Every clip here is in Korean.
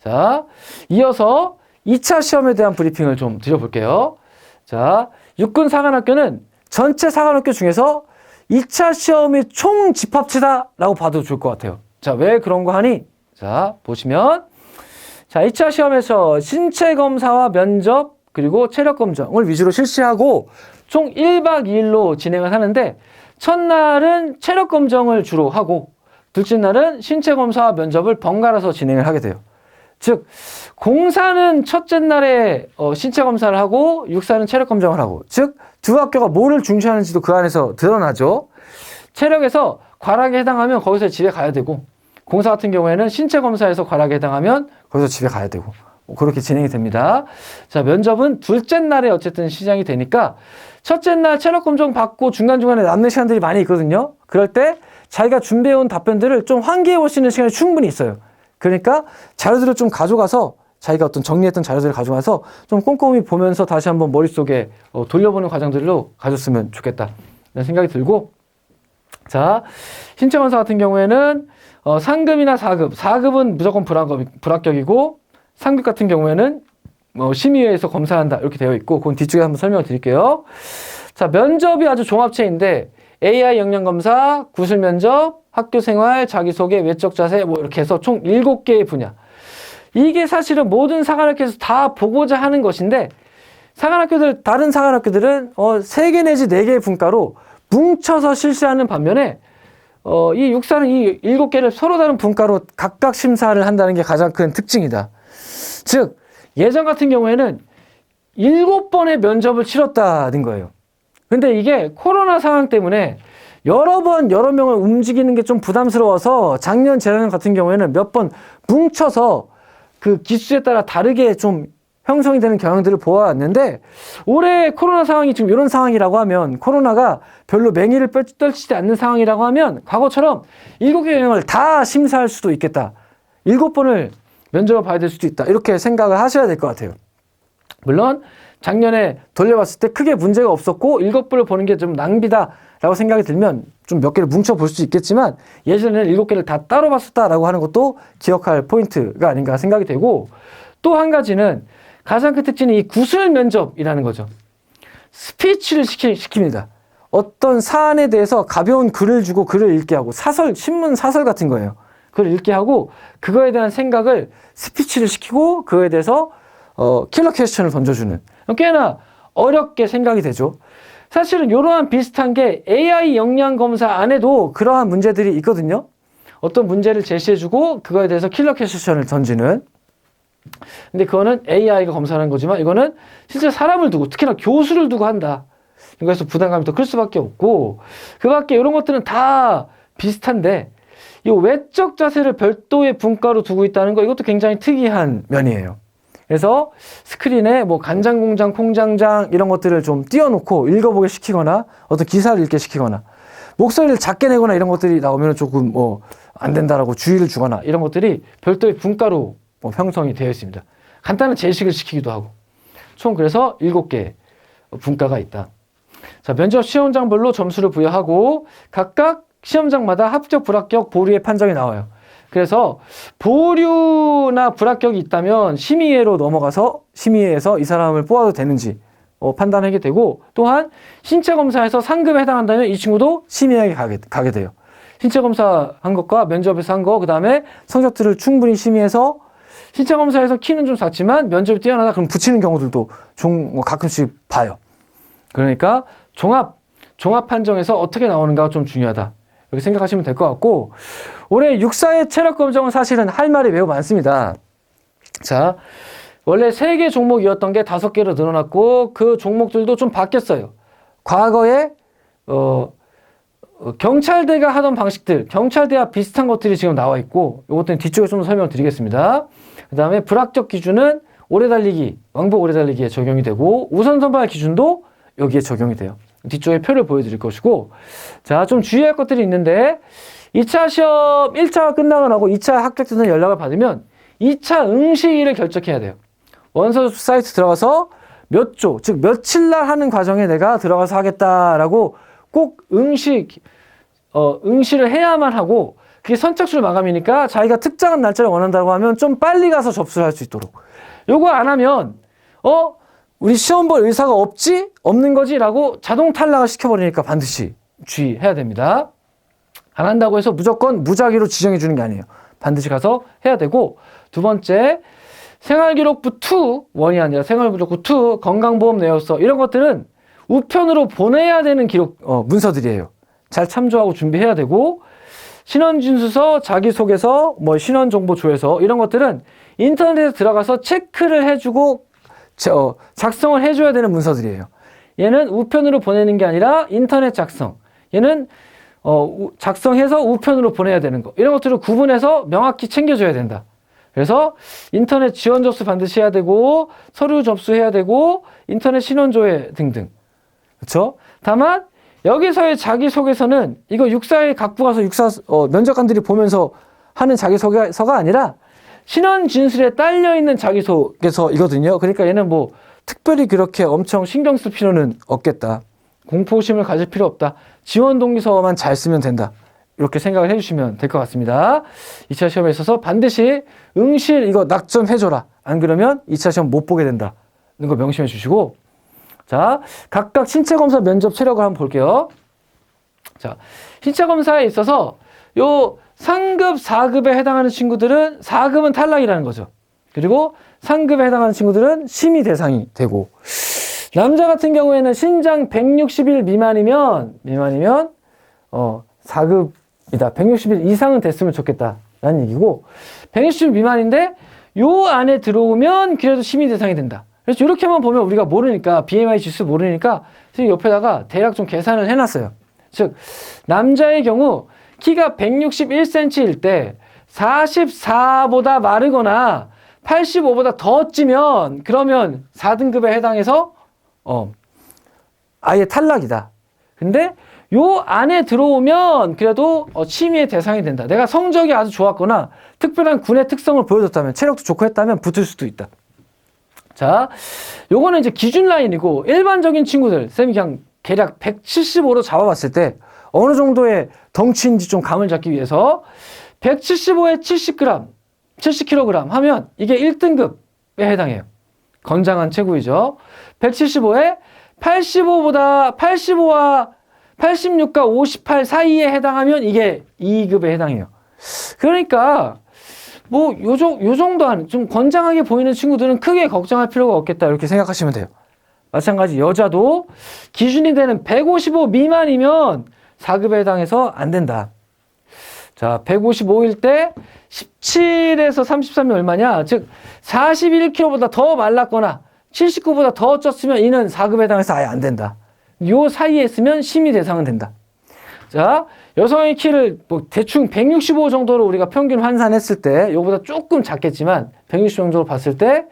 자, 이어서 2차 시험에 대한 브리핑을 좀 드려볼게요. 자, 육군 사관학교는 전체 사관학교 중에서 2차 시험이 총 집합체다라고 봐도 좋을 것 같아요. 자, 왜 그런 거 하니? 자, 보시면 자, 2차 시험에서 신체 검사와 면접 그리고 체력 검정을 위주로 실시하고 총 1박 2일로 진행을 하는데 첫날은 체력 검정을 주로 하고 둘째 날은 신체 검사와 면접을 번갈아서 진행을 하게 돼요. 즉 공사는 첫째 날에 신체 검사를 하고 육사는 체력 검정을 하고 즉 두 학교가 뭐를 중시하는지도 그 안에서 드러나죠. 체력에서 과락에 해당하면 거기서 집에 가야 되고 공사 같은 경우에는 신체 검사에서 과락에 해당하면 거기서 집에 가야 되고 그렇게 진행이 됩니다. 자, 면접은 둘째 날에 어쨌든 시작이 되니까 첫째 날 체력 검정 받고 중간중간에 남는 시간들이 많이 있거든요. 그럴 때 자기가 준비해온 답변들을 좀 환기해 볼 수 있는 시간이 충분히 있어요. 그러니까 자료들을 좀 가져가서 자기가 어떤 정리했던 자료들을 가져가서 좀 꼼꼼히 보면서 다시 한번 머릿속에 돌려보는 과정들로 가졌으면 좋겠다 이런 생각이 들고 자, 신체 검사 같은 경우에는 상급이나 4급, 4급은 무조건 불합격이고 상급 같은 경우에는 심의회에서 검사한다 이렇게 되어 있고 그건 뒤쪽에 한번 설명을 드릴게요. 자, 면접이 아주 종합체인데 AI 역량 검사, 구술 면접, 학교 생활, 자기소개, 외적 자세 뭐 이렇게 해서 총 7개의 분야. 이게 사실은 모든 사관학교에서 다 보고자 하는 것인데 다른 사관학교들은 3개 내지 4개의 분과로 뭉쳐서 실시하는 반면에 이 육사는 이 7개를 서로 다른 분과로 각각 심사를 한다는 게 가장 큰 특징이다. 즉 예전 같은 경우에는 7번의 면접을 치렀다는 거예요. 근데 이게 코로나 상황 때문에 여러 명을 움직이는 게 좀 부담스러워서 작년, 재작년 같은 경우에는 몇 번 뭉쳐서 그 기수에 따라 다르게 좀 형성이 되는 경향들을 보아왔는데 올해 코로나 상황이 지금 이런 상황이라고 하면 코로나가 별로 맹위를 떨치지 않는 상황이라고 하면 과거처럼 7개 영역을 다 심사할 수도 있겠다. 7번을 면접을 봐야 될 수도 있다. 이렇게 생각을 하셔야 될 것 같아요. 물론 작년에 돌려봤을 때 크게 문제가 없었고 7번을 보는 게 좀 낭비다라고 생각이 들면 좀 몇 개를 뭉쳐 볼 수 있겠지만 예전에는 7개를 다 따로 봤었다라고 하는 것도 기억할 포인트가 아닌가 생각이 되고 또 한 가지는 가장 큰 특징이 이 구술 면접이라는 거죠. 스피치를 시킵니다. 어떤 사안에 대해서 가벼운 글을 주고 글을 읽게 하고 신문 사설 같은 거예요. 글을 읽게 하고 그거에 대한 생각을 스피치를 시키고 그거에 대해서 킬러 퀘스천을 던져주는 꽤나 어렵게 생각이 되죠. 사실은 이러한 비슷한 게 AI 역량 검사 안에도 그러한 문제들이 있거든요. 어떤 문제를 제시해주고 그거에 대해서 킬러 퀘스천을 던지는 근데 그거는 AI가 검사하는 거지만 이거는 실제 사람을 두고 특히나 교수를 두고 한다. 그래서 부담감이 더 클 수밖에 없고 그 밖에 이런 것들은 다 비슷한데 이 외적 자세를 별도의 분과로 두고 있다는 거 이것도 굉장히 특이한 면이에요. 그래서 스크린에 뭐 간장공장, 콩장장 이런 것들을 좀 띄워놓고 읽어보게 시키거나 어떤 기사를 읽게 시키거나 목소리를 작게 내거나 이런 것들이 나오면 조금 안 된다라고 주의를 주거나 이런 것들이 별도의 분과로 형성이 되어 있습니다. 간단한 제식을 시키기도 하고 총 그래서 7개 분과가 있다. 자, 면접 시험장별로 점수를 부여하고 각각 시험장마다 합격, 불합격, 보류의 판정이 나와요. 그래서 보류나 불합격이 있다면 심의회로 넘어가서 심의회에서 이 사람을 뽑아도 되는지 판단하게 되고 또한 신체 검사에서 상급에 해당한다면 이 친구도 심의회에 가게 돼요. 신체 검사 한 것과 면접에서 한 거, 그 다음에 성적들을 충분히 심의해서 신체 검사에서 키는 좀 작지만 면접이 뛰어나다 그럼 붙이는 경우들도 가끔씩 봐요. 그러니까 종합 판정에서 어떻게 나오는가가 좀 중요하다. 이렇게 생각하시면 될 것 같고 올해 육사의 체력 검정은 사실은 할 말이 매우 많습니다. 자, 원래 3개 종목이었던 게 5개로 늘어났고 그 종목들도 좀 바뀌었어요. 과거에 경찰대가 하던 방식들, 경찰대와 비슷한 것들이 지금 나와 있고 이것들은 뒤쪽에 좀 더 설명을 드리겠습니다. 그 다음에 불합격 기준은 오래달리기, 왕복 오래달리기에 적용이 되고 우선 선발 기준도 여기에 적용이 돼요. 뒤쪽에 표를 보여드릴 것이고 자, 좀 주의할 것들이 있는데 2차 시험 1차가 끝나고 나고 2차 합격자는 연락을 받으면 2차 응시일을 결정해야 돼요. 원서 사이트 들어가서 몇 조, 즉 며칠 날 하는 과정에 내가 들어가서 하겠다라고 꼭 응시를 해야만 하고 그게 선착순 마감이니까 자기가 특정한 날짜를 원한다고 하면 좀 빨리 가서 접수를 할 수 있도록. 요거 안 하면 우리 시험 볼 의사가 없는 거지? 라고 자동 탈락을 시켜버리니까 반드시 주의해야 됩니다. 안 한다고 해서 무조건 무작위로 지정해 주는 게 아니에요. 반드시 가서 해야 되고, 두 번째, 생활기록부 1이 아니라 생활기록부 2, 건강보험 내역서 이런 것들은 우편으로 보내야 되는 문서들이에요. 잘 참조하고 준비해야 되고, 신원진술서, 자기소개서, 신원정보조회서 이런 것들은 인터넷에 들어가서 체크를 해주고 작성을 해줘야 되는 문서들이에요. 얘는 우편으로 보내는 게 아니라 인터넷 작성. 얘는 작성해서 우편으로 보내야 되는 거. 이런 것들을 구분해서 명확히 챙겨줘야 된다. 그래서 인터넷 지원 접수 반드시 해야 되고, 서류 접수해야 되고, 인터넷 신원조회 등등. 그렇죠? 다만 여기서의 자기소개서는 이거 육사에 갖고 가서 면접관들이 보면서 하는 자기소개서가 아니라 신원 진술에 딸려있는 자기소개서이거든요. 그러니까 얘는 특별히 그렇게 엄청 신경 쓸 필요는 없겠다. 공포심을 가질 필요 없다. 지원 동기서만 잘 쓰면 된다. 이렇게 생각을 해주시면 될 것 같습니다. 2차 시험에 있어서 반드시 응실 이거 낙점해줘라. 안 그러면 2차 시험 못 보게 된다. 이거 명심해 주시고, 자, 각각 신체검사 면접 체력을 한번 볼게요. 자, 신체검사에 있어서 요 3급, 4급에 해당하는 친구들은 4급은 탈락이라는 거죠. 그리고 3급에 해당하는 친구들은 심의 대상이 되고, 남자 같은 경우에는 신장 160일 미만이면 4급이다. 160일 이상은 됐으면 좋겠다라는 얘기고, 160일 미만인데 요 안에 들어오면 그래도 심의 대상이 된다. 그래서 이렇게만 보면 우리가 모르니까, BMI 지수 모르니까 지금 옆에다가 대략 좀 계산을 해놨어요. 즉, 남자의 경우 키가 161cm일 때 44보다 마르거나 85보다 더 찌면 그러면 4등급에 해당해서 아예 탈락이다. 근데 요 안에 들어오면 그래도 심의의 대상이 된다. 내가 성적이 아주 좋았거나 특별한 군의 특성을 보여줬다면, 체력도 좋고 했다면 붙을 수도 있다. 자, 요거는 이제 기준 라인이고, 일반적인 친구들, 쌤이 그냥 대략 175로 잡아봤을 때 어느 정도의 덩치인지 좀 감을 잡기 위해서 175에 70kg 하면 이게 1등급에 해당해요. 건장한 체구이죠. 175에 85와 86과 58 사이에 해당하면 이게 2급에 해당해요. 그러니까 요 정도 좀 건장하게 보이는 친구들은 크게 걱정할 필요가 없겠다, 이렇게 생각하시면 돼요. 마찬가지 여자도 기준이 되는 155 미만이면 4급에 해당해서 안 된다. 자, 155일 때 17에서 33이 얼마냐? 즉 41kg보다 더 말랐거나 79보다 더 쪘으면 이는 4급에 해당해서 아예 안 된다. 요 사이에 있으면 심의 대상은 된다. 자, 여성의 키를 대충 165 정도로 우리가 평균 환산했을 때, 요거보다 조금 작겠지만 160 정도로 봤을 때,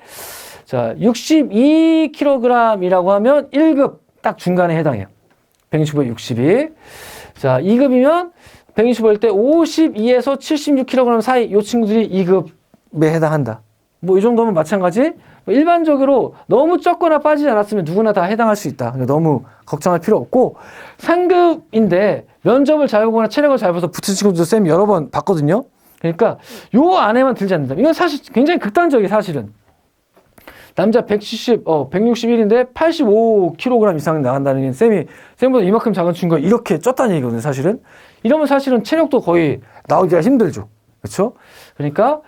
자, 62kg이라고 하면 1급 딱 중간에 해당해요. 165에 62. 자, 2급이면 125일 때 52에서 76kg 사이 요 친구들이 2급에 해당한다. 이 정도면 마찬가지. 일반적으로 너무 쪘거나 빠지지 않았으면 누구나 다 해당할 수 있다. 너무 걱정할 필요 없고, 3급인데 면접을 잘 보거나 체력을 잘 봐서 붙은 친구도 쌤 여러 번 봤거든요. 그러니까 요 안에만 들지 않는다. 이건 사실 굉장히 극단적이에요, 사실은. 남자 161인데 85kg 이상 나간다는 게 쌤보다 이만큼 작은 친구가 이렇게 쪘다는 얘기거든요, 사실은. 이러면 사실은 체력도 거의 나오기가 힘들죠. 그렇죠? 그러니까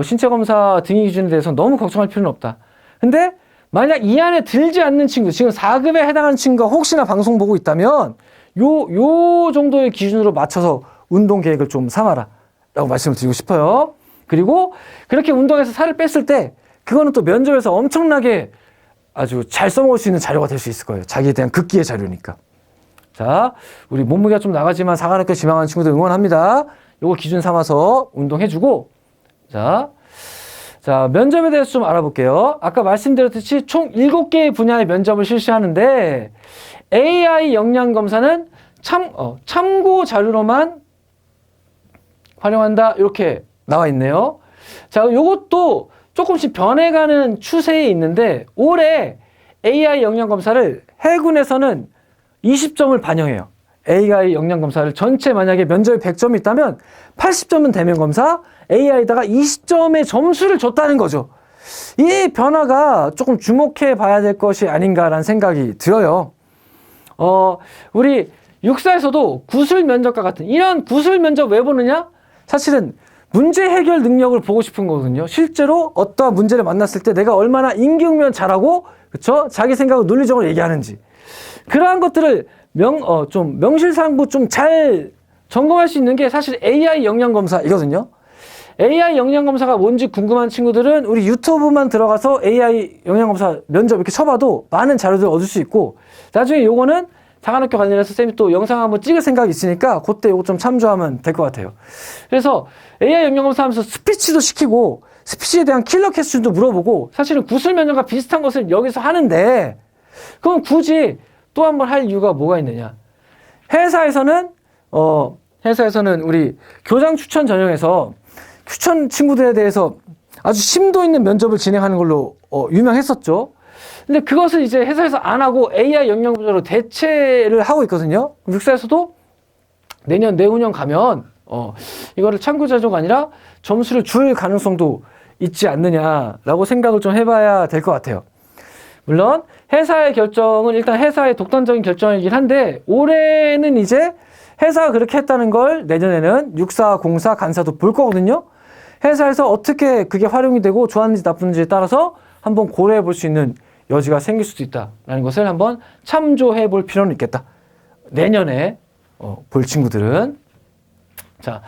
신체검사 등위 기준에 대해서 너무 걱정할 필요는 없다. 근데 만약 이 안에 들지 않는 친구, 지금 4급에 해당하는 친구가 혹시나 방송 보고 있다면 요 정도의 기준으로 맞춰서 운동 계획을 좀 삼아라 라고 말씀을 드리고 싶어요. 그리고 그렇게 운동해서 살을 뺐을 때 그거는 또 면접에서 엄청나게 아주 잘 써먹을 수 있는 자료가 될 수 있을 거예요. 자기에 대한 극기의 자료니까. 자, 우리 몸무게가 좀 나가지만 사관학교 지망하는 친구들 응원합니다. 요거 기준 삼아서 운동해주고, 자, 면접에 대해서 좀 알아볼게요. 아까 말씀드렸듯이 총 7개의 분야의 면접을 실시하는데, AI 역량 검사는 참고 자료로만 활용한다, 이렇게 나와 있네요. 자, 요것도 조금씩 변해가는 추세에 있는데, 올해 AI 역량 검사를 해군에서는 20점을 반영해요. AI 역량 검사를 전체 만약에 면접에 100점이 있다면 80점은 대면 검사, AI에다가 20점의 점수를 줬다는 거죠. 이 변화가 조금 주목해 봐야 될 것이 아닌가라는 생각이 들어요. 우리 육사에서도 구술 면접과 같은 이런 구술 면접 왜 보느냐? 사실은 문제 해결 능력을 보고 싶은 거거든요. 실제로 어떠한 문제를 만났을 때 내가 얼마나 임기응변 잘하고, 그쵸? 자기 생각을 논리적으로 얘기하는지. 그러한 것들을 좀 명실상부 좀 잘 점검할 수 있는 게 사실 AI 역량 검사이거든요. AI 역량 검사가 뭔지 궁금한 친구들은 우리 유튜브만 들어가서 AI 역량 검사 면접 이렇게 쳐봐도 많은 자료들을 얻을 수 있고, 나중에 요거는 사관학교 관련해서 쌤이 또 영상 한번 찍을 생각이 있으니까 그때 요거 좀 참조하면 될 것 같아요. 그래서 AI 역량 검사 하면서 스피치도 시키고 스피치에 대한 킬러 퀘스천도 물어보고 사실은 구술 면접과 비슷한 것을 여기서 하는데, 그럼 굳이 또 한 번 할 이유가 뭐가 있느냐? 회사에서는 우리 교장 추천 전형에서 추천 친구들에 대해서 아주 심도 있는 면접을 진행하는 걸로 유명했었죠. 근데 그것을 이제 회사에서 안 하고 AI 역량 검사로 대체를 하고 있거든요. 육사에서도 내후년 가면 이거를 참고자료가 아니라 점수를 줄 가능성도 있지 않느냐라고 생각을 좀 해봐야 될 것 같아요. 물론 회사의 결정은 일단 회사의 독단적인 결정이긴 한데, 올해는 이제 회사가 그렇게 했다는 걸 내년에는 육사, 공사, 간사도 볼 거거든요. 회사에서 어떻게 그게 활용이 되고 좋았는지 나쁜지에 따라서 한번 고려해 볼 수 있는 여지가 생길 수도 있다라는 것을 한번 참조해 볼 필요는 있겠다. 내년에 볼 친구들은. 자,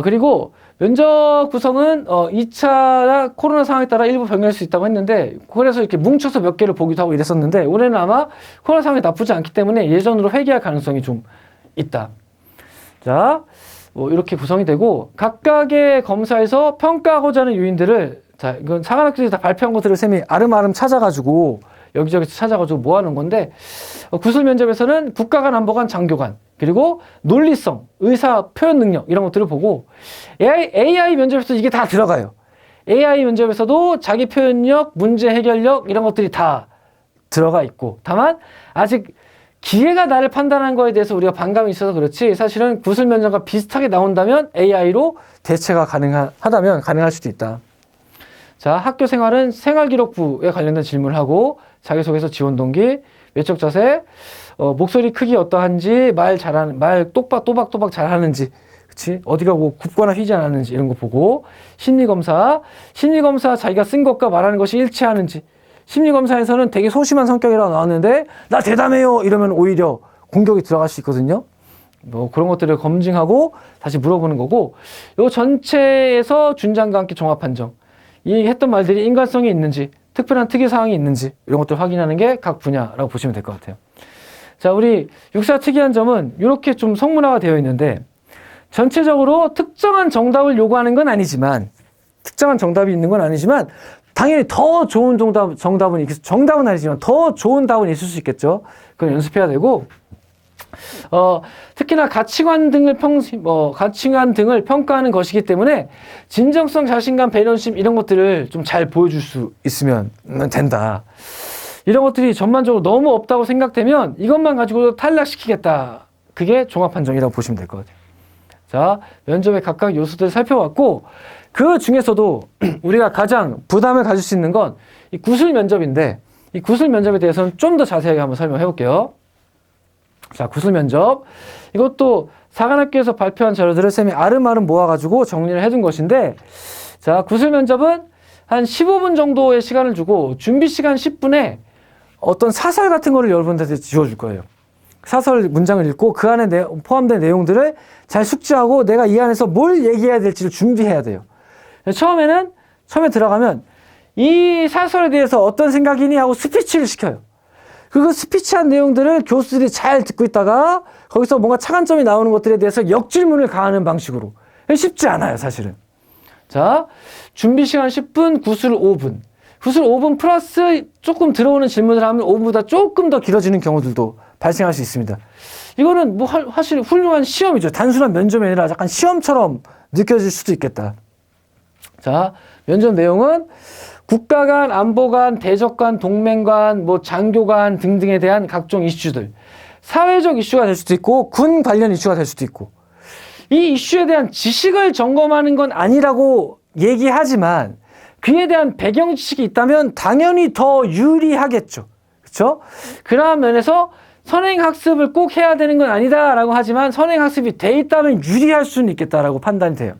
그리고 면접 구성은 2차 코로나 상황에 따라 일부 변경할 수 있다고 했는데, 그래서 이렇게 뭉쳐서 몇 개를 보기도 하고 이랬었는데, 올해는 아마 코로나 상황이 나쁘지 않기 때문에 예전으로 회귀할 가능성이 좀 있다. 자, 이렇게 구성이 되고, 각각의 검사에서 평가하고자 하는 요인들을, 자, 이건 사관학교에서 다 발표한 것들을 쌤이 아름아름 찾아가지고 여기저기서 찾아가지고 모아놓은 건데, 구술 면접에서는 국가간, 안보간, 장교간, 그리고 논리성, 의사 표현 능력 이런 것들을 보고, AI 면접에서 이게 다 들어가요. AI 면접에서도 자기 표현력, 문제 해결력 이런 것들이 다 들어가 있고, 다만 아직 기계가 나를 판단한 거에 대해서 우리가 반감이 있어서 그렇지, 사실은 구술 면접과 비슷하게 나온다면 AI로 대체가 가능하다면 가능할 수도 있다. 자, 학교 생활은 생활기록부에 관련된 질문을 하고, 자기소개서, 지원 동기, 외적 자세, 목소리 크기 어떠한지, 말 또박또박 잘하는지, 그치? 어디가 뭐 굽거나 휘지 않았는지 이런 거 보고, 심리검사 자기가 쓴 것과 말하는 것이 일치하는지. 심리검사에서는 되게 소심한 성격이라고 나왔는데 나 대담해요 이러면 오히려 공격이 들어갈 수 있거든요. 뭐 그런 것들을 검증하고 다시 물어보는 거고, 요 전체에서 준장과 함께 종합 판정, 이 했던 말들이 인간성이 있는지, 특별한 특이사항이 있는지 이런 것들 확인하는 게 각 분야라고 보시면 될 것 같아요. 자, 우리 육사 특이한 점은 이렇게 좀 성문화가 되어 있는데, 전체적으로 특정한 정답을 요구하는 건 아니지만, 특정한 정답이 있는 건 아니지만 당연히 더 좋은 정답은 아니지만 더 좋은 답은 있을 수 있겠죠. 그건 연습해야 되고, 특히나 가치관 등을 평가하는 것이기 때문에 진정성, 자신감, 배려심 이런 것들을 좀 잘 보여줄 수 있으면 된다. 이런 것들이 전반적으로 너무 없다고 생각되면 이것만 가지고 탈락시키겠다. 그게 종합판정이라고 보시면 될 것 같아요. 자, 면접의 각각 요소들을 살펴봤고, 그 중에서도 우리가 가장 부담을 가질 수 있는 건 이 구술 면접인데, 이 구술 면접에 대해서는 좀 더 자세하게 한번 설명해 볼게요. 자, 구술 면접. 이것도 사관학교에서 발표한 자료들을 쌤이 아름아름 모아가지고 정리를 해둔 것인데, 자, 구술 면접은 한 15분 정도의 시간을 주고 준비 시간 10분에 어떤 사설 같은 거를 여러분들한테 지워줄 거예요. 사설 문장을 읽고 그 안에 포함된 내용들을 잘 숙지하고 내가 이 안에서 뭘 얘기해야 될지를 준비해야 돼요. 처음에 들어가면 이 사설에 대해서 어떤 생각이니 하고 스피치를 시켜요. 그 스피치한 내용들을 교수들이 잘 듣고 있다가 거기서 뭔가 차관점이 나오는 것들에 대해서 역질문을 가하는 방식으로. 쉽지 않아요, 사실은. 자, 준비 시간 10분, 구술 5분. 구술 5분 플러스 조금 들어오는 질문을 하면 5분보다 조금 더 길어지는 경우들도 발생할 수 있습니다. 이거는 뭐 사실 훌륭한 시험이죠. 단순한 면접이 아니라 약간 시험처럼 느껴질 수도 있겠다. 자, 면접 내용은 국가 간, 안보 간, 대적 간, 동맹 간, 뭐 장교 간 등등에 대한 각종 이슈들, 사회적 이슈가 될 수도 있고 군 관련 이슈가 될 수도 있고 이 이슈에 대한 지식을 점검하는 건 아니라고 얘기하지만 그에 대한 배경 지식이 있다면 당연히 더 유리하겠죠. 그렇죠? 그러한 면에서 선행학습을 꼭 해야 되는 건 아니다라고 하지만 선행학습이 돼 있다면 유리할 수는 있겠다라고 판단이 돼요.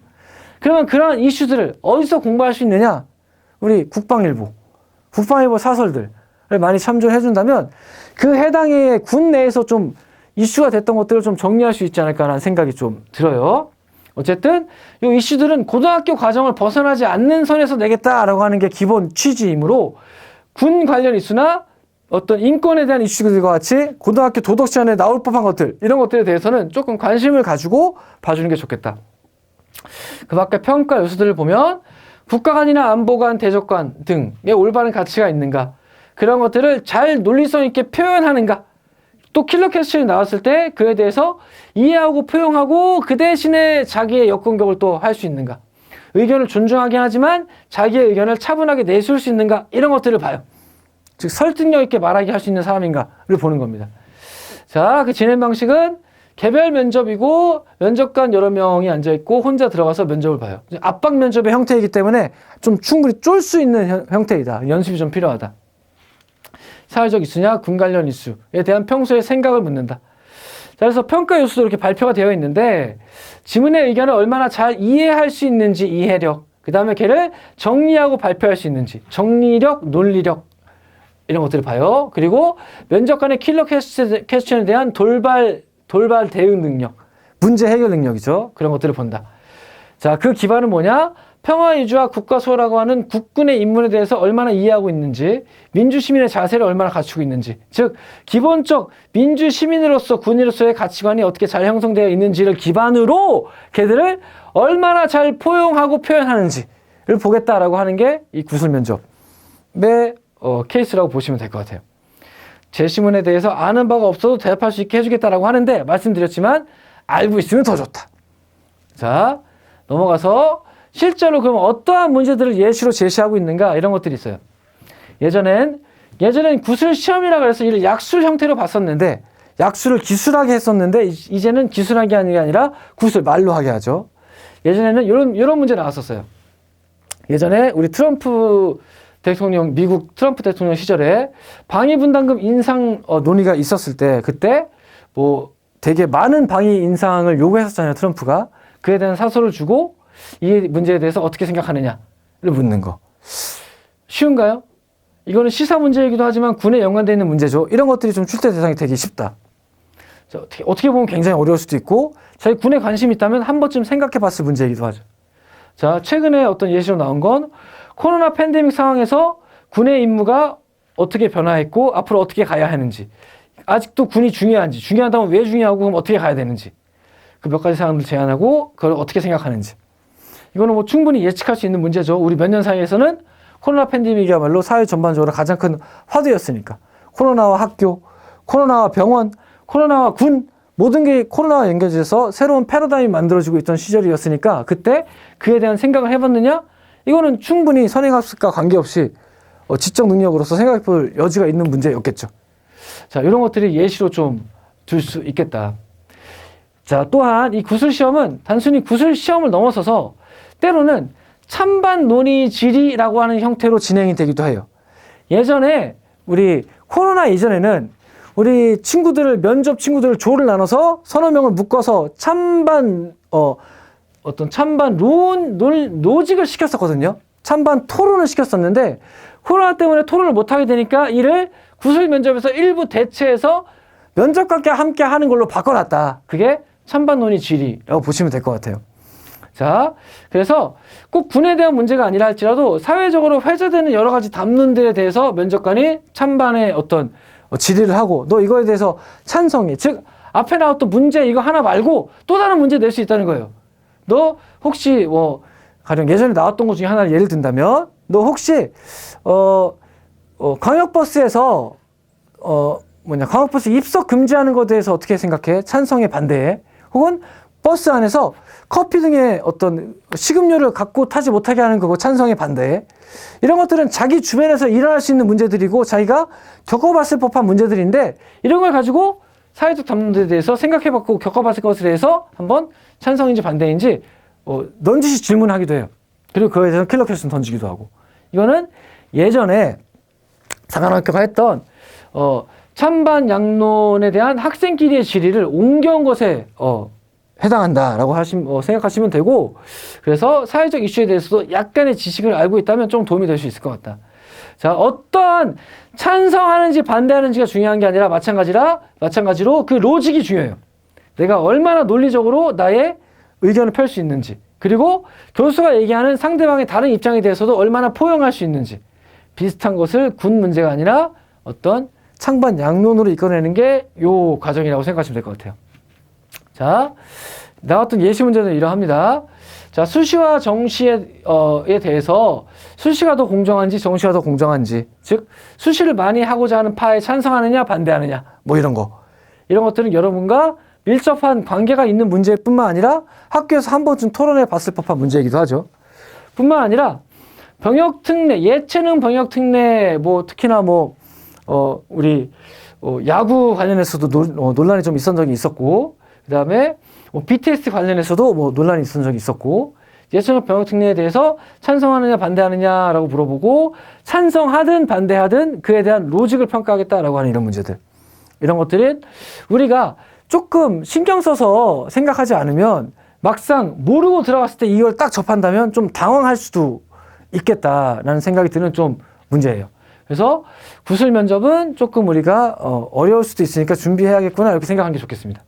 그러면 그러한 이슈들을 어디서 공부할 수 있느냐? 우리 국방일보 사설들을 많이 참조해 준다면 그 해당의 군 내에서 좀 이슈가 됐던 것들을 좀 정리할 수 있지 않을까라는 생각이 좀 들어요. 어쨌든 이 이슈들은 고등학교 과정을 벗어나지 않는 선에서 내겠다라고 하는 게 기본 취지이므로 군 관련 이슈나 어떤 인권에 대한 이슈들과 같이 고등학교 도덕 시간에 나올 법한 것들 이런 것들에 대해서는 조금 관심을 가지고 봐주는 게 좋겠다. 그 밖에 평가 요소들을 보면 국가관이나 안보관, 대적관 등의 올바른 가치가 있는가 그런 것들을 잘 논리성 있게 표현하는가 또 킬러 캐스팅이 나왔을 때 그에 대해서 이해하고 포용하고 그 대신에 자기의 역공격을 또 할 수 있는가 의견을 존중하긴 하지만 자기의 의견을 차분하게 내세울 수 있는가 이런 것들을 봐요. 즉 설득력 있게 말하게 할 수 있는 사람인가를 보는 겁니다. 자, 그 진행 방식은 개별 면접이고 면접관 여러 명이 앉아있고 혼자 들어가서 면접을 봐요. 압박 면접의 형태이기 때문에 좀 충분히 쫄 수 있는 형태이다. 연습이 좀 필요하다. 사회적 이슈냐 군 관련 이슈에 대한 평소의 생각을 묻는다. 자, 그래서 평가 요소도 이렇게 발표가 되어 있는데 지문의 의견을 얼마나 잘 이해할 수 있는지 이해력 그 다음에 걔를 정리하고 발표할 수 있는지 정리력, 논리력 이런 것들을 봐요. 그리고 면접관의 킬러 퀘스천에 대한 돌발 대응 능력, 문제 해결 능력이죠. 그런 것들을 본다. 자, 그 기반은 뭐냐? 평화 위주와 국가 소라고 하는 국군의 임무에 대해서 얼마나 이해하고 있는지, 민주 시민의 자세를 얼마나 갖추고 있는지, 즉 기본적 민주 시민으로서 군인으로서의 가치관이 어떻게 잘 형성되어 있는지를 기반으로 걔들을 얼마나 잘 포용하고 표현하는지를 보겠다라고 하는 게 이 구술 면접의 케이스라고 보시면 될 것 같아요. 제시문에 대해서 아는 바가 없어도 대답할 수 있게 해주겠다라고 하는데 말씀드렸지만 알고 있으면 더 좋다. 자, 넘어가서 실제로 그럼 어떠한 문제들을 예시로 제시하고 있는가 이런 것들이 있어요. 예전엔 구술 시험이라고 해서 이를 약술 형태로 봤었는데 약술을 기술하게 했었는데 이제는 기술하게 하는 게 아니라 구술 말로 하게 하죠. 예전에는 이런 문제 나왔었어요. 예전에 우리 미국 트럼프 대통령 시절에 방위분담금 인상 논의가 있었을 때 그때 뭐 되게 많은 방위 인상을 요구했었잖아요. 트럼프가. 그에 대한 사설을 주고 이 문제에 대해서 어떻게 생각하느냐를 묻는 거. 쉬운가요? 이거는 시사 문제이기도 하지만 군에 연관되어 있는 문제죠. 이런 것들이 좀 출제 대상이 되기 쉽다. 자, 어떻게 보면 굉장히 어려울 수도 있고 자기 군에 관심이 있다면 한 번쯤 생각해 봤을 문제이기도 하죠. 자, 최근에 어떤 예시로 나온 건 코로나 팬데믹 상황에서 군의 임무가 어떻게 변화했고 앞으로 어떻게 가야 하는지 아직도 군이 중요하다면 왜 중요하고 그럼 어떻게 가야 되는지 그 몇 가지 사항을 제안하고 그걸 어떻게 생각하는지 이거는 뭐 충분히 예측할 수 있는 문제죠. 우리 몇 년 사이에서는 코로나 팬데믹이야말로 사회 전반적으로 가장 큰 화두였으니까 코로나와 학교, 코로나와 병원, 코로나와 군 모든 게 코로나와 연결돼서 새로운 패러다임이 만들어지고 있던 시절이었으니까 그때 그에 대한 생각을 해봤느냐? 이거는 충분히 선행학습과 관계없이 지적 능력으로서 생각해볼 여지가 있는 문제였겠죠. 자, 이런 것들이 예시로 좀 들 수 있겠다. 자, 또한 이 구술시험은 단순히 구술시험을 넘어서서 때로는 찬반 논의 질의라고 하는 형태로 진행이 되기도 해요. 예전에 우리 코로나 이전에는 우리 면접 친구들을 조를 나눠서 서너 명을 묶어서 찬반 노직을 시켰었거든요. 찬반 토론을 시켰었는데 코로나 때문에 토론을 못하게 되니까 이를 구술 면접에서 일부 대체해서 면접관과 함께 하는 걸로 바꿔놨다. 그게 찬반 논의 질의라고 보시면 될 것 같아요. 자, 그래서 꼭 군에 대한 문제가 아니라 할지라도 사회적으로 회자되는 여러 가지 담론들에 대해서 면접관이 찬반의 어떤 질의를 하고 너 이거에 대해서 찬성해. 즉 앞에 나왔던 문제 이거 하나 말고 또 다른 문제 낼 수 있다는 거예요. 너 혹시 가령 예전에 나왔던 것 중에 하나를 예를 든다면 너 혹시 광역버스에서 광역버스 입석 금지하는 것에 대해서 어떻게 생각해? 찬성해, 반대해? 혹은 버스 안에서 커피 등의 어떤 식음료를 갖고 타지 못하게 하는 거고 찬성해, 반대해? 이런 것들은 자기 주변에서 일어날 수 있는 문제들이고 자기가 겪어봤을 법한 문제들인데 이런 걸 가지고 사회적 담론에 대해서 생각해봤고 겪어봤을 것에 대해서 한번 찬성인지 반대인지 넌지시 질문하기도 해요. 그리고 그거에 대해서 킬러 퀘스천 던지기도 하고. 이거는 예전에 사관학교가 했던 찬반 양론에 대한 학생끼리의 질의를 옮겨온 것에 해당한다라고 생각하시면 되고, 그래서 사회적 이슈에 대해서도 약간의 지식을 알고 있다면 좀 도움이 될 수 있을 것 같다. 자, 어떠한 찬성하는지 반대하는지가 중요한 게 아니라 마찬가지로 그 로직이 중요해요. 내가 얼마나 논리적으로 나의 의견을 펼 수 있는지, 그리고 교수가 얘기하는 상대방의 다른 입장에 대해서도 얼마나 포용할 수 있는지, 비슷한 것을 군 문제가 아니라 어떤 창반 양론으로 이끌어내는 게 요 과정이라고 생각하시면 될 것 같아요. 자, 나왔던 예시 문제는 이러합니다. 자, 수시와 정시에 대해서 수시가 더 공정한지 정시가 더 공정한지, 즉 수시를 많이 하고자 하는 파에 찬성하느냐 반대하느냐, 뭐 이런 것들은 여러분과 밀접한 관계가 있는 문제뿐만 아니라 학교에서 한 번쯤 토론해 봤을 법한 문제이기도 하죠. 뿐만 아니라 병역특례, 예체능 병역특례, 뭐 특히나 우리 야구 관련해서도 논란이 좀 있었던 적이 있었고, 그 다음에 BTS 관련해서도 논란이 있었던 적이 있었고, 예체능 병역특례에 대해서 찬성하느냐 반대하느냐라고 물어보고, 찬성하든 반대하든 그에 대한 로직을 평가하겠다라고 하는 이런 문제들, 이런 것들은 우리가 조금 신경 써서 생각하지 않으면 막상 모르고 들어갔을 때 이걸 딱 접한다면 좀 당황할 수도 있겠다라는 생각이 드는 좀 문제예요. 그래서 구술 면접은 조금 우리가 어려울 수도 있으니까 준비해야겠구나, 이렇게 생각하는 게 좋겠습니다.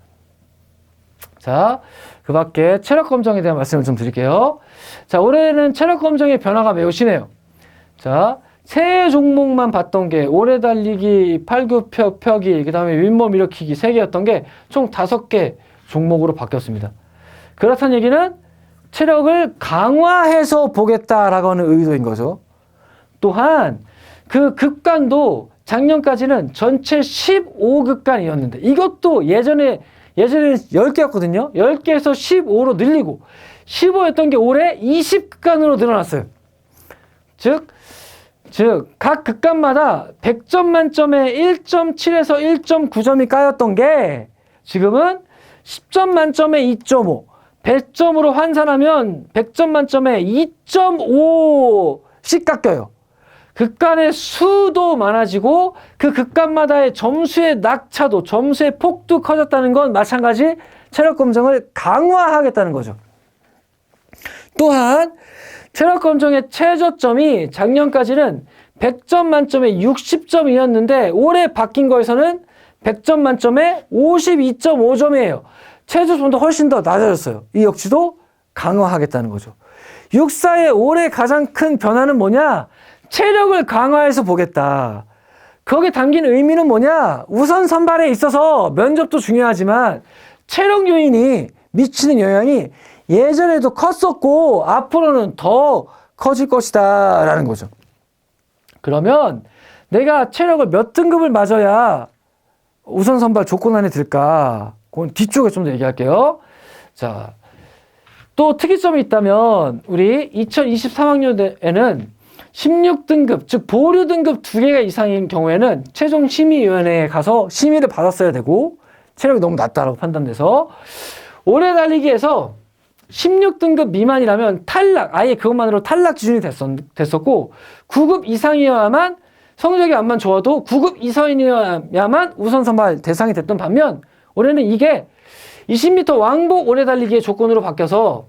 자, 그 밖에 체력 검정에 대한 말씀을 좀 드릴게요. 자, 올해는 체력 검정의 변화가 매우 심해요. 자, 세 종목만 봤던 게 오래 달리기, 팔굽혀펴기, 그 다음에 윗몸 일으키기 3개였던 게 총 5개 종목으로 바뀌었습니다. 그렇다는 얘기는 체력을 강화해서 보겠다라고 하는 의도인 거죠. 또한 그 극간도 작년까지는 전체 15극간이었는데, 이것도 예전에 10개였거든요. 10개에서 15로 늘리고 15였던 게 올해 20극간으로 늘어났어요. 즉 각 극간마다 100점 만점에 1.7에서 1.9점이 까였던 게 지금은 10점 만점에 2.5, 100점으로 환산하면 100점 만점에 2.5씩 깎여요. 극간의 수도 많아지고 그 극간마다의 점수의 낙차도, 점수의 폭도 커졌다는 건 마찬가지 체력 검정을 강화하겠다는 거죠. 또한 체력 검정의 최저점이 작년까지는 100점 만점에 60점이었는데 올해 바뀐 거에서는 100점 만점에 52.5점이에요. 최저점도 훨씬 더 낮아졌어요. 이 역시도 강화하겠다는 거죠. 육사의 올해 가장 큰 변화는 뭐냐? 체력을 강화해서 보겠다. 거기에 담긴 의미는 뭐냐? 우선 선발에 있어서 면접도 중요하지만 체력 요인이 미치는 영향이 예전에도 컸었고 앞으로는 더 커질 것이다 라는 거죠. 그러면 내가 체력을 몇 등급을 맞아야 우선 선발 조건 안에 들까? 그건 뒤쪽에 좀 더 얘기할게요. 자, 또 특이점이 있다면 우리 2023학년에는 16등급, 즉 보류 등급 2개가 이상인 경우에는 최종 심의위원회에 가서 심의를 받았어야 되고 체력이 너무 낮다라고 판단돼서 오래 달리기에서 16등급 미만이라면 탈락, 아예 그것만으로 탈락 기준이 됐었고 9급 이상이어야만, 성적이 안만 좋아도 9급 이상이어야만 우선 선발 대상이 됐던 반면 올해는 이게 20m 왕복 오래 달리기의 조건으로 바뀌어서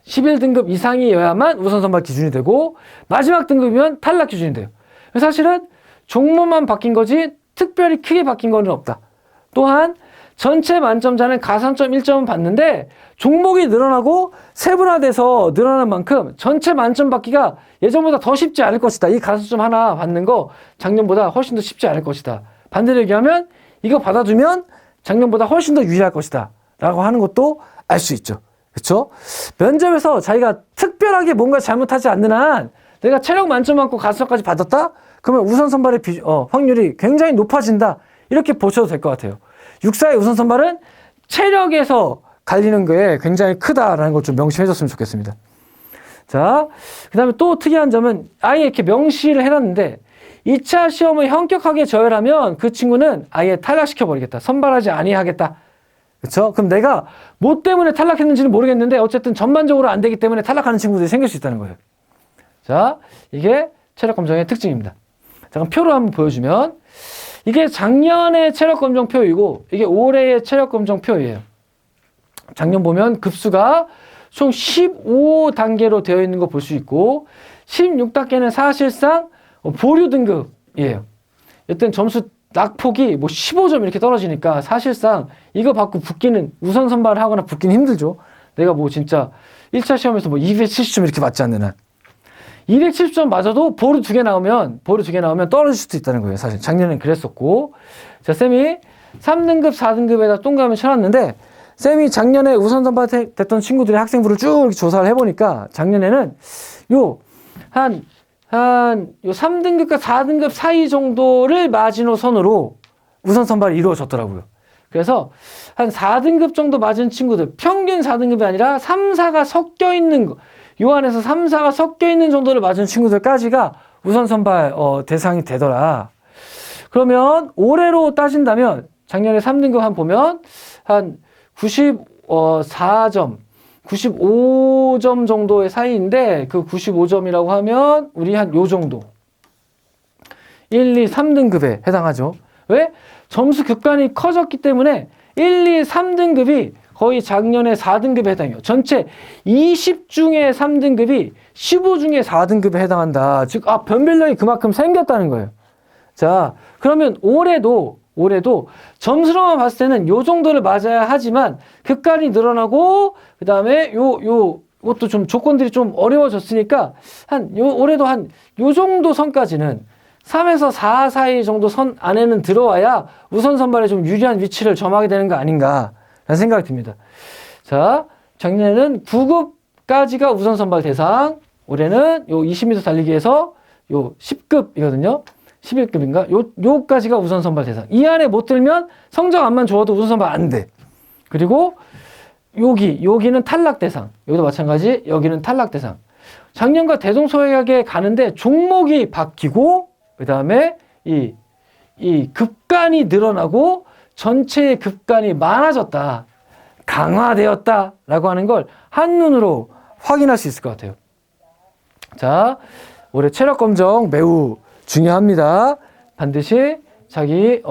11등급 이상이어야만 우선 선발 기준이 되고 마지막 등급이면 탈락 기준이 돼요. 사실은 종목만 바뀐 거지 특별히 크게 바뀐 거는 없다. 또한 전체 만점자는 가산점 1점은 받는데 종목이 늘어나고 세분화돼서 늘어나는 만큼 전체 만점 받기가 예전보다 더 쉽지 않을 것이다. 이 가산점 하나 받는 거 작년보다 훨씬 더 쉽지 않을 것이다. 반대로 얘기하면 이거 받아주면 작년보다 훨씬 더 유리할 것이다 라고 하는 것도 알 수 있죠. 그렇죠? 면접에서 자기가 특별하게 뭔가 잘못하지 않는 한 내가 체력 만점 받고 가산점까지 받았다? 그러면 우선 선발의 확률이 굉장히 높아진다. 이렇게 보셔도 될 것 같아요. 육사의 우선 선발은 체력에서 갈리는 게 굉장히 크다라는 걸 좀 명심해 줬으면 좋겠습니다. 자, 그 다음에 또 특이한 점은 아예 이렇게 명시를 해놨는데 2차 시험을 현격하게 저열하면 그 친구는 아예 탈락시켜버리겠다. 선발하지 아니하겠다. 그렇죠? 그럼 내가 뭐 때문에 탈락했는지는 모르겠는데 어쨌든 전반적으로 안 되기 때문에 탈락하는 친구들이 생길 수 있다는 거예요. 자, 이게 체력 검정의 특징입니다. 잠깐 표로 한번 보여주면 이게 작년의 체력 검정 표이고 이게 올해의 체력 검정 표예요. 작년 보면 급수가 총 15단계로 되어 있는 거 볼 수 있고 16단계는 사실상 보류 등급이에요. 여튼 점수 낙폭이 뭐 15점 이렇게 떨어지니까 사실상 이거 받고 붙기는 우선 선발을 하거나 붙기는 힘들죠. 내가 뭐 진짜 1차 시험에서 뭐 270점 이렇게 맞지 않는 한 270점 맞아도 보류 2개 나오면 떨어질 수도 있다는 거예요. 사실 작년엔 그랬었고, 자, 쌤이 3등급 4등급에다 동그라미 쳐놨는데 쌤이 작년에 우선 선발됐던 친구들의 학생부를 쭉 이렇게 조사를 해보니까 작년에는 요 3등급과 4등급 사이 정도를 마지노선으로 우선 선발이 이루어졌더라고요. 그래서 한 4등급 정도 맞은 친구들, 평균 4등급이 아니라 3, 4가 섞여 있는 거, 요 안에서 3, 4가 섞여 있는 정도를 맞은 친구들까지가 우선 선발 대상이 되더라. 그러면 올해로 따진다면 작년에 3등급 한 보면 한 94점, 95점 정도의 사이인데 그 95점이라고 하면 우리 한 요 정도 1, 2, 3등급에 해당하죠. 왜? 점수 급간이 커졌기 때문에 1, 2, 3등급이 거의 작년에 4등급에 해당해요. 전체 20 중에 3등급이 15 중에 4등급에 해당한다. 즉, 변별력이 그만큼 생겼다는 거예요. 자, 그러면 올해도 점수로만 봤을 때는 요 정도를 맞아야 하지만 급간이 늘어나고 그 다음에 이것도 좀 조건들이 좀 어려워졌으니까 올해도 한 요 정도 선까지는 3에서 4 사이 정도 선 안에는 들어와야 우선 선발에 좀 유리한 위치를 점하게 되는 거 아닌가 라는 생각이 듭니다. 자, 작년에는 9급까지가 우선 선발 대상, 올해는 요 20m 달리기에서 요 10급이거든요. 11급인가? 요까지가 우선 선발 대상. 이 안에 못 들면 성적 안만 좋아도 우선 선발 안 돼. 그리고 여기는 탈락 대상. 여기도 마찬가지. 여기는 탈락 대상. 작년과 대동소이하게 가는데 종목이 바뀌고 그 다음에 이 급간이 늘어나고 전체의 급간이 많아졌다. 강화되었다. 라고 하는 걸 한눈으로 확인할 수 있을 것 같아요. 자, 올해 체력 검정 매우 중요합니다. 반드시 자기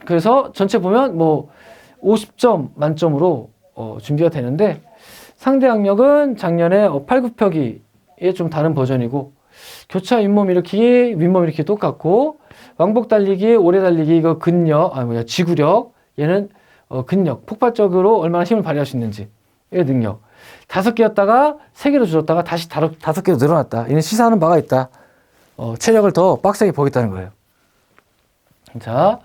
그래서 전체 보면 50점 만점으로 준비가 되는데 상대 학력은 작년에 8, 9표기의 좀 다른 버전이고 교차 윗몸 일으키기, 윗몸 일으키기 똑같고 왕복 달리기, 오래 달리기 이거 지구력 얘는 근력, 폭발적으로 얼마나 힘을 발휘할 수 있는지 의 능력 5개였다가 3개로 줄었다가 다시 5개로 늘어났다. 얘는 시사하는 바가 있다. 체력을 더 빡세게 보겠다는 거예요. 자,